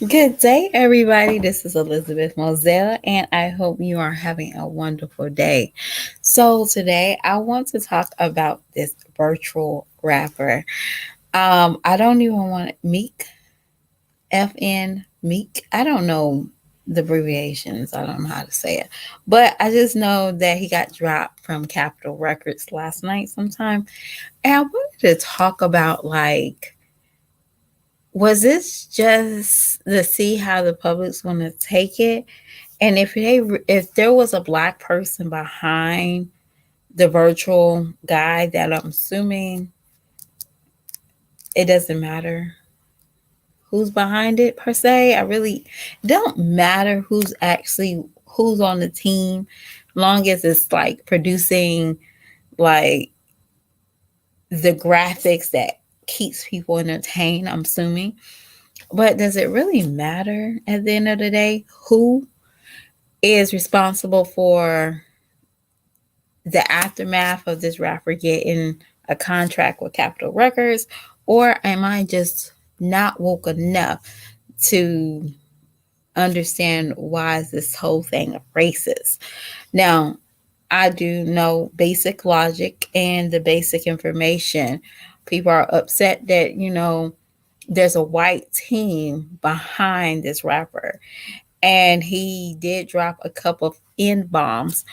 Good day, everybody. This is Elizabeth Moselle, and I hope you are having a wonderful day. So, today I want to talk about this virtual rapper. I don't even want Meek, FN Meek. I don't know the abbreviations, I don't know how to say it, but I just know that he got dropped from Capitol Records last night sometime. And I wanted to talk about was this just to see how the public's going to take it? And if there was a black person behind the virtual guy, that I'm assuming it doesn't matter who's behind it per se. I really don't matter who's on the team, long as it's like producing like the graphics that keeps people entertained, I'm assuming. But does it really matter at the end of the day who is responsible for the aftermath of this rapper getting a contract with Capitol Records? Or am I just not woke enough to understand why is this whole thing racist? Now, I do know basic logic and the basic information. People are upset that, there's a white team behind this rapper. And he did drop a couple of N bombs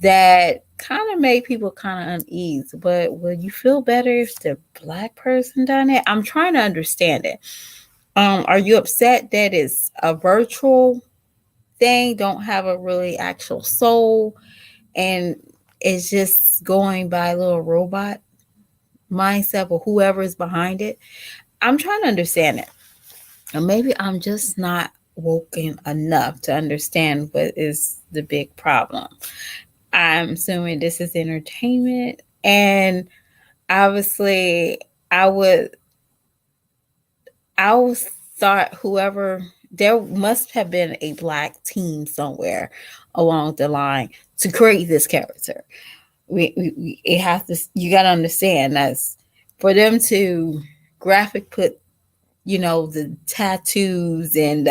that kind of made people kind of uneasy. But will you feel better if the black person done it? I'm trying to understand it. Are you upset that it's a virtual thing, don't have a really actual soul, and it's just going by a little robot mindset or whoever is behind it? I'm trying to understand it. Or maybe I'm just not woken enough to understand what is the big problem. I'm assuming this is entertainment, and obviously, I would I was thought whoever there must have been a black team somewhere along the line to create this character. It has to. You got to understand that's for them to graphic put the tattoos and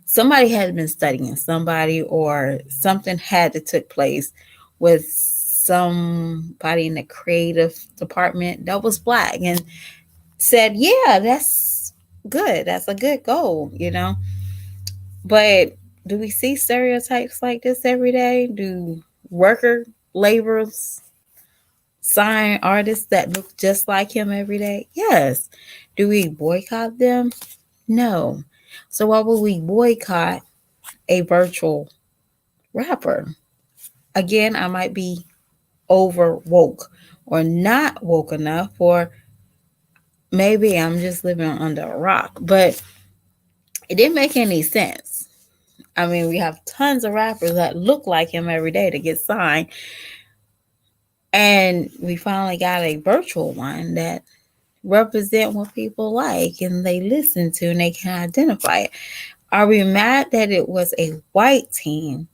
somebody had been studying somebody or something had to took place with somebody in the creative department that was black and said, yeah, that's good, that's a good goal. But do we see stereotypes like this every day? Do worker laborers sign artists that look just like him every day? Yes. Do we boycott them? No. So why would we boycott a virtual rapper? Again, I might be over woke or not woke enough, or maybe I'm just living under a rock. But it didn't make any sense. I mean, we have tons of rappers that look like him every day to get signed. And we finally got a virtual one that represent what people like and they listen to and they can identify it. Are we mad that it was a white team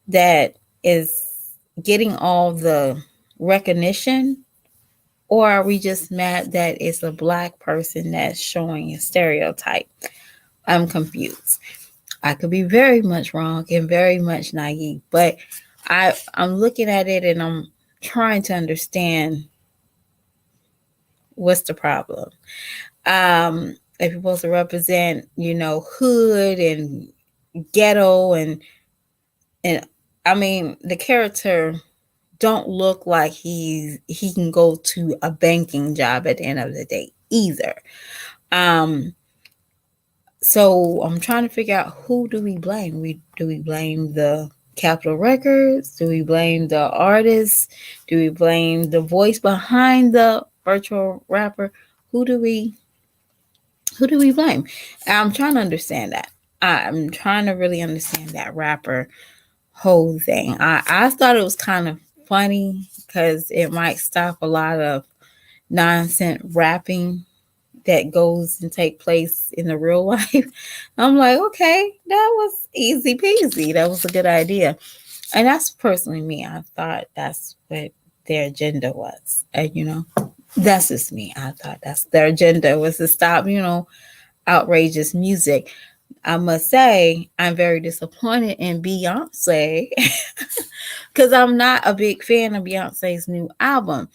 that is getting all the recognition? Or are we just mad that it's a black person that's showing a stereotype? I'm confused. I could be very much wrong and very much naive, but I'm looking at it and I'm trying to understand what's the problem. They're supposed to represent, hood and ghetto and I mean the character don't look like he can go to a banking job at the end of the day either. Um, so I'm trying to figure out who do we blame? We blame the Capitol Records? Do we blame the artists? Do we blame the voice behind the virtual rapper? Who do we who do we blame? I'm trying to understand that. I'm trying to really understand that rapper whole thing. I thought it was kind of funny because it might stop a lot of nonsense rapping that goes and take place in the real life. I'm like, okay, that was easy peasy. That was a good idea. And that's personally me. I thought that's what their agenda was. That's just me. I thought that's their agenda was to stop, outrageous music. I must say, I'm very disappointed in Beyonce because I'm not a big fan of Beyonce's new album.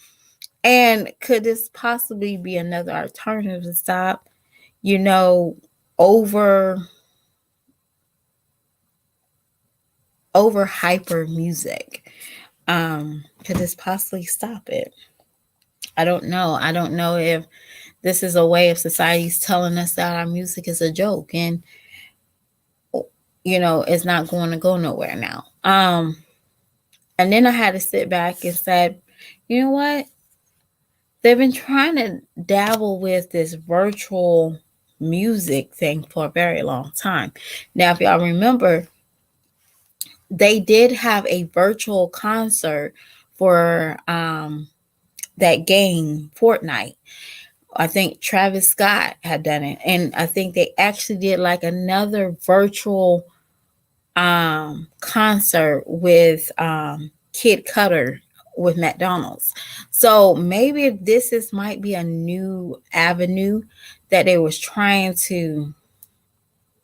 And could this possibly be another alternative to stop, you know, over over hyper music? Could this possibly stop it? I don't know. I don't know if this is a way of society's telling us that our music is a joke and it's not going to go nowhere now. And then I had to sit back and said, you know what? They've been trying to dabble with this virtual music thing for a very long time. Now, if y'all remember, they did have a virtual concert for that game, Fortnite. I think Travis Scott had done it. And I think they actually did like another virtual concert with Kid Cutter with McDonald's. So maybe this is might be a new avenue that they was trying to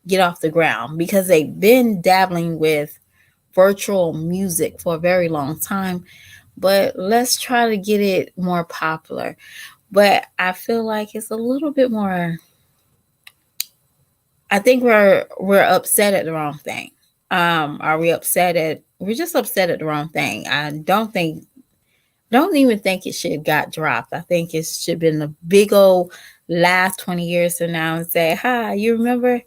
get off the ground because they've been dabbling with virtual music for a very long time. But let's try to get it more popular. But I feel like it's a little bit more. I think we're upset at the wrong thing. Are we upset at? We're just upset at the wrong thing. I don't even think it should have got dropped. I think it should have been a big old last 20 years from now and say, "Hi, you remember?"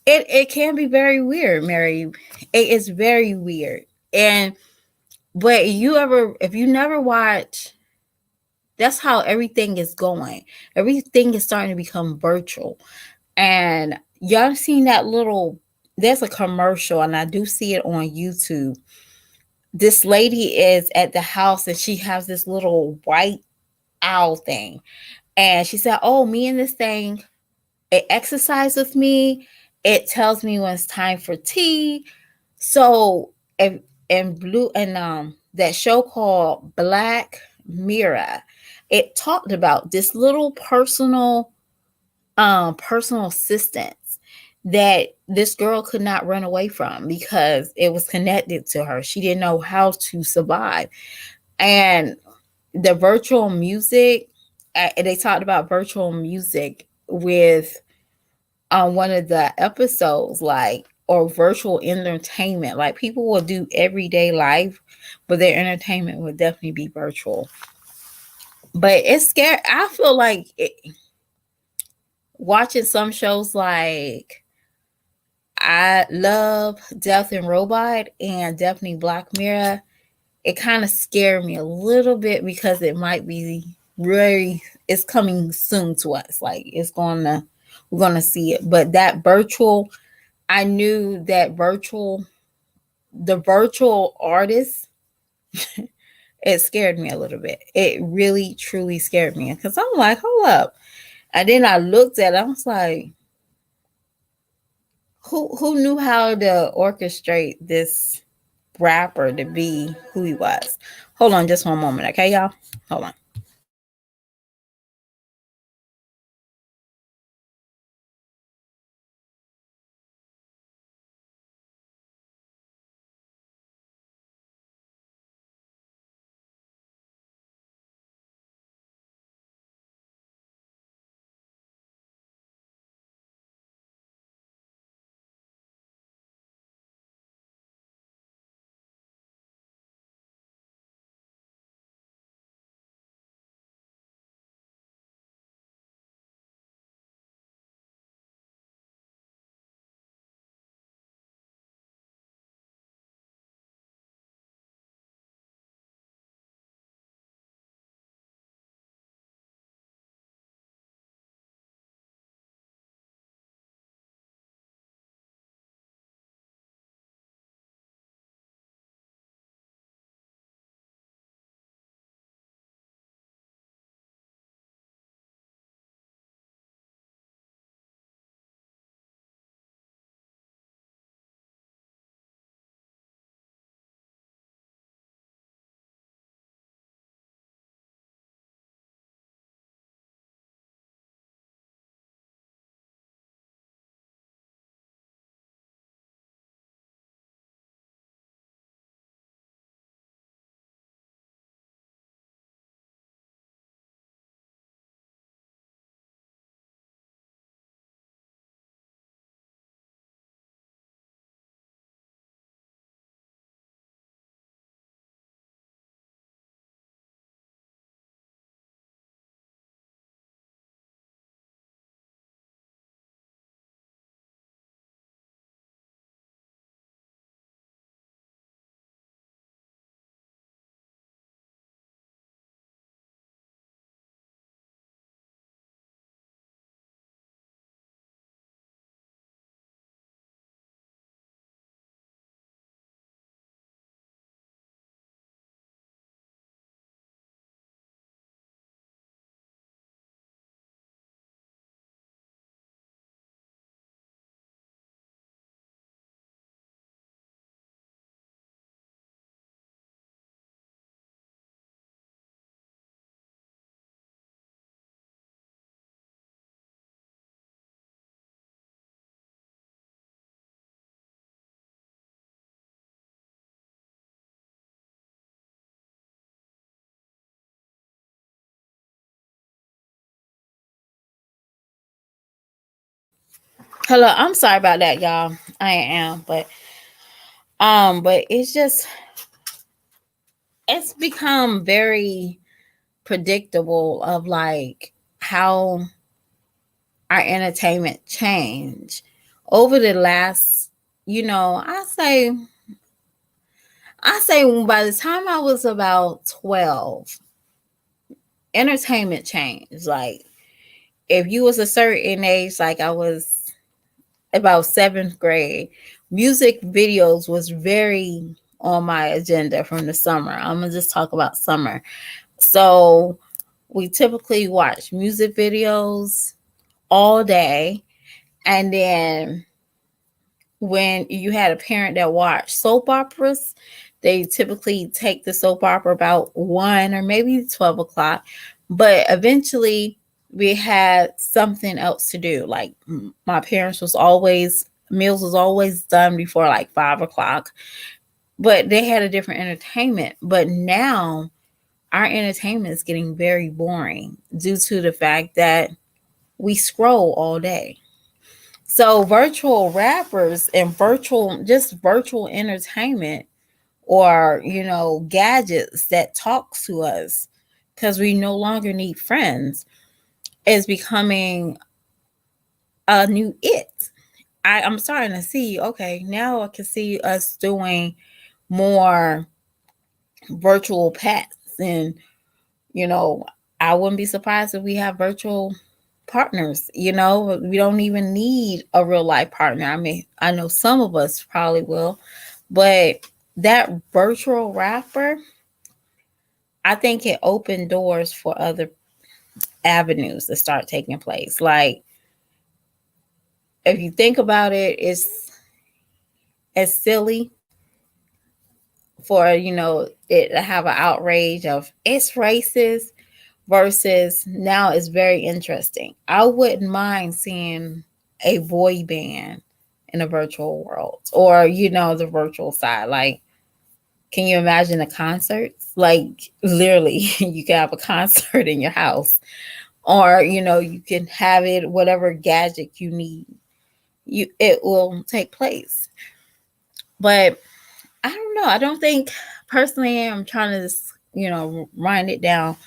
It can be very weird, Mary. It is very weird, and but if you never watch, that's how everything is going. Everything is starting to become virtual. And y'all seen that little, there's a commercial, and I do see it on YouTube. This lady is at the house and she has this little white owl thing. And she said, "Oh, me and this thing, it exercises with me. It tells me when it's time for tea." So, and blue and that show called Black Mirror, it talked about this little personal assistance that this girl could not run away from because it was connected to her. She didn't know how to survive. And the virtual music, they talked about virtual music with on one of the episodes, like, or virtual entertainment. Like people will do everyday life, but their entertainment will definitely be virtual. But it's scary. I feel like watching some shows like I love Death and Robot and definitely Black Mirror. It kind of scared me a little bit because it might be really, it's coming soon to us. Like we're gonna see it. But that virtual, I knew that the virtual artist, it scared me a little bit. It really truly scared me because I'm like, hold up. And then I looked at it, I was like, who knew how to orchestrate this rapper to be who he was? Hold on just one moment, okay, y'all? Hold on. Hello, I'm sorry about that, y'all. I am, but it's become very predictable of like how our entertainment changed over the last, you know, I say by the time I was about 12, entertainment changed. Like if you was a certain age, like I was about 7th grade, music videos was very on my agenda from the summer. I'm gonna just talk about summer. So we typically watch music videos all day, and then when you had a parent that watched soap operas, they typically take the soap opera about 1 or maybe 12 o'clock. But eventually, we had something else to do. Like my parents was always meals was always done before like 5 o'clock, but they had a different entertainment. But now our entertainment is getting very boring due to the fact that we scroll all day. So virtual rappers and virtual entertainment, or gadgets that talk to us because we no longer need friends, is becoming a new it. I'm starting to see, okay, now I can see us doing more virtual pets, and you know, I wouldn't be surprised if we have virtual partners. We don't even need a real life partner. I mean, I know some of us probably will, but that virtual rapper, I think it opened doors for other avenues to start taking place. Like, if you think about it, it's as silly for, it to have an outrage of it's racist versus now it's very interesting. I wouldn't mind seeing a boy band in a virtual world, or the virtual side. Like, can you imagine a concert? Like, literally, you can have a concert in your house, or you can have it whatever gadget you need. It will take place. But I don't know. I don't think personally. I'm trying to just wind it down.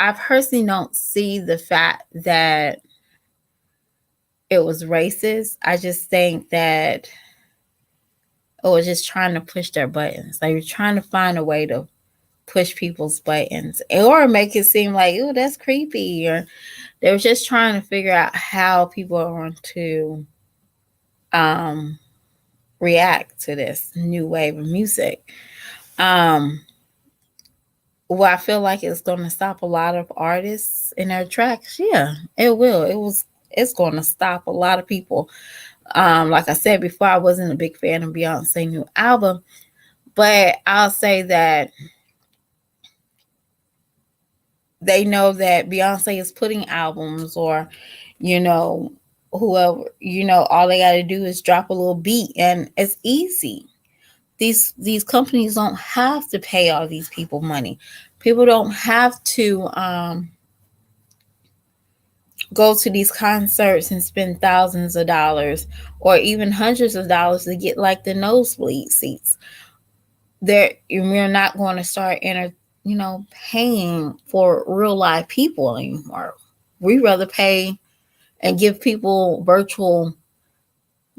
I personally don't see the fact that it was racist. I just think that it was just trying to push their buttons. Like, you're trying to find a way to push people's buttons, or make it seem like, oh, that's creepy. Or they were just trying to figure out how people are going to um, react to this new wave of music. Um, well, I feel like it's going to stop a lot of artists in their tracks. Yeah, it will. It's going to stop a lot of people. Like I said before, I wasn't a big fan of Beyonce's new album, but I'll say that they know that Beyonce is putting albums, or you know whoever, all they got to do is drop a little beat and it's easy. These companies don't have to pay all these people money. People don't have to go to these concerts and spend thousands of dollars or even hundreds of dollars to get like the nosebleed seats. We're not going to start paying for real live people anymore. We rather pay and give people virtual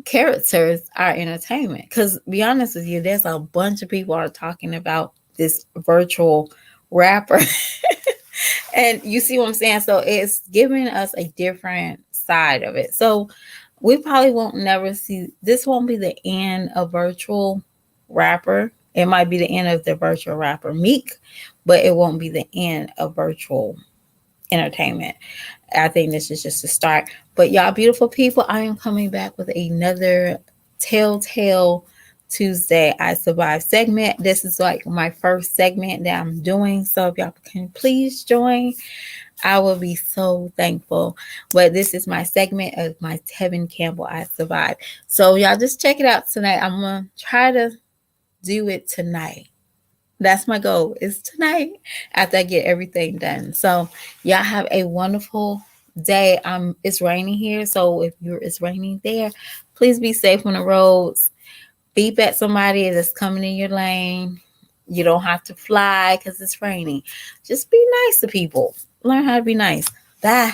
characters our entertainment. Because be honest with you, there's a bunch of people are talking about this virtual rapper. And you see what I'm saying? So it's giving us a different side of it. So we probably won't never see, this won't be the end of virtual rapper. It might be the end of the virtual rapper Meek, but it won't be the end of virtual entertainment. I think this is just a start. But y'all beautiful people, I am coming back with another Telltale Tuesday I Survived segment. This is like my first segment that I'm doing. So if y'all can please join, I will be so thankful. But this is my segment of my Tevin Campbell I Survived. So y'all just check it out tonight. I'm going to try to do it tonight. That's my goal, is tonight after I get everything done. So y'all have a wonderful day, it's raining here, so if it's raining there, please be safe on the roads. Beep at somebody that's coming in your lane. You don't have to fly because it's raining. Just be nice to people. Learn how to be nice. Bye.